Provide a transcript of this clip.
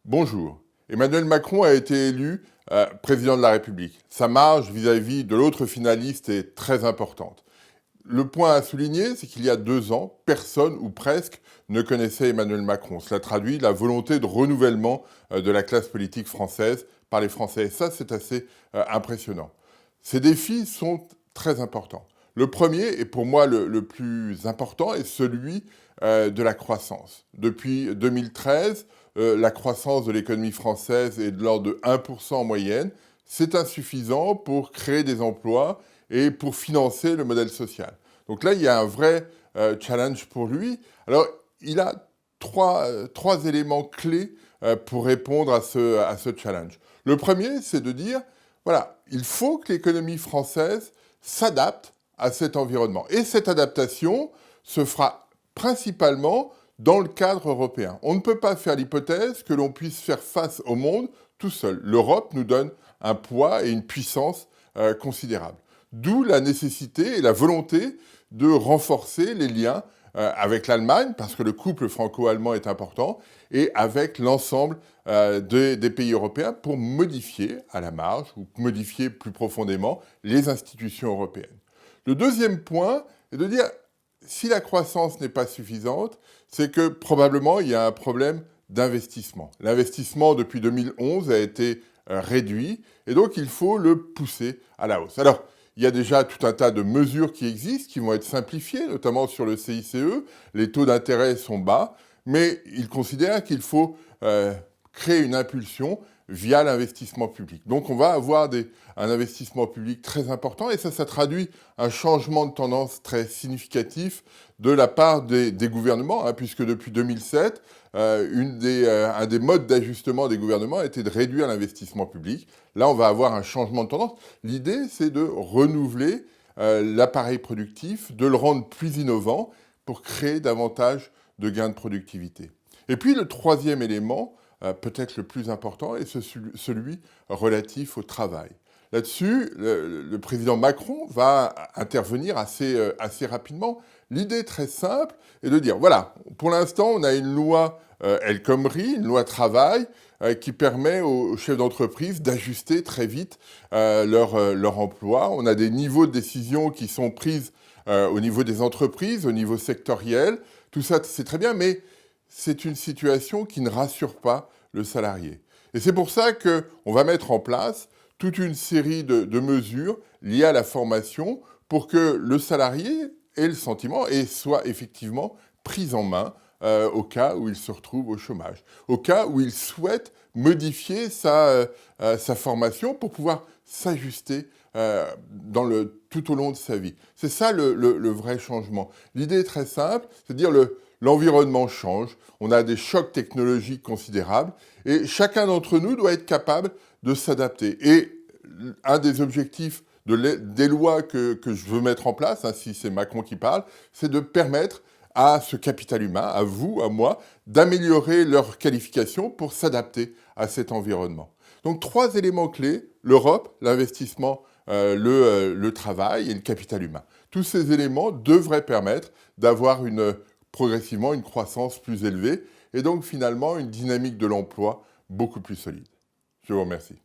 Bonjour. Emmanuel Macron a été élu président de la République. Sa marge vis-à-vis de l'autre finaliste est très importante. Le point à souligner, c'est qu'il y a 2 ans, personne ou presque ne connaissait Emmanuel Macron. Cela traduit la volonté de renouvellement de la classe politique française par les Français. Et ça, c'est assez impressionnant. Ces défis sont très importants. Le premier, et pour moi le plus important, est celui de la croissance. Depuis 2013, la croissance de l'économie française est de l'ordre de 1% en moyenne. C'est insuffisant pour créer des emplois et pour financer le modèle social. Donc là, il y a un vrai challenge pour lui. Alors, il a trois éléments clés pour répondre à ce challenge. Le premier, c'est de dire, voilà, il faut que l'économie française s'adapte à cet environnement. Et cette adaptation se fera principalement dans le cadre européen. On ne peut pas faire l'hypothèse que l'on puisse faire face au monde tout seul. L'Europe nous donne un poids et une puissance considérables. D'où la nécessité et la volonté de renforcer les liens avec l'Allemagne, parce que le couple franco-allemand est important, et avec l'ensemble des pays européens pour modifier à la marge, ou modifier plus profondément, les institutions européennes. Le deuxième point est de dire, si la croissance n'est pas suffisante, c'est que probablement il y a un problème d'investissement. L'investissement depuis 2011 a été réduit, et donc il faut le pousser à la hausse. Alors, il y a déjà tout un tas de mesures qui existent, qui vont être simplifiées, notamment sur le CICE. Les taux d'intérêt sont bas, mais il considère qu'il faut créer une impulsion via l'investissement public. Donc on va avoir un investissement public très important et ça traduit un changement de tendance très significatif de la part des gouvernements, puisque depuis 2007, un des modes d'ajustement des gouvernements était de réduire l'investissement public. Là, on va avoir un changement de tendance. L'idée, c'est de renouveler l'appareil productif, de le rendre plus innovant pour créer davantage de gains de productivité. Et puis le troisième élément, peut-être le plus important, est celui relatif au travail. Là-dessus, le président Macron va intervenir assez rapidement. L'idée très simple est de dire, voilà, pour l'instant, on a une loi El Khomri, une loi travail, qui permet aux chefs d'entreprise d'ajuster très vite leur emploi. On a des niveaux de décision qui sont prises au niveau des entreprises, au niveau sectoriel. Tout ça, c'est très bien, mais c'est une situation qui ne rassure pas le salarié. Et c'est pour ça qu'on va mettre en place toute une série de mesures liées à la formation pour que le salarié ait le sentiment et soit effectivement pris en main au cas où il se retrouve au chômage, au cas où il souhaite modifier sa formation pour pouvoir s'ajuster tout au long de sa vie. C'est ça le vrai changement. L'idée est très simple, c'est de dire l'environnement change, on a des chocs technologiques considérables et chacun d'entre nous doit être capable de s'adapter. Et un des objectifs des lois que je veux mettre en place, si c'est Macron qui parle, c'est de permettre à ce capital humain, à vous, à moi, d'améliorer leur qualification pour s'adapter à cet environnement. Donc 3 éléments clés, l'Europe, l'investissement, le travail et le capital humain. Tous ces éléments devraient permettre d'avoir progressivement une croissance plus élevée et donc finalement une dynamique de l'emploi beaucoup plus solide. Je vous remercie.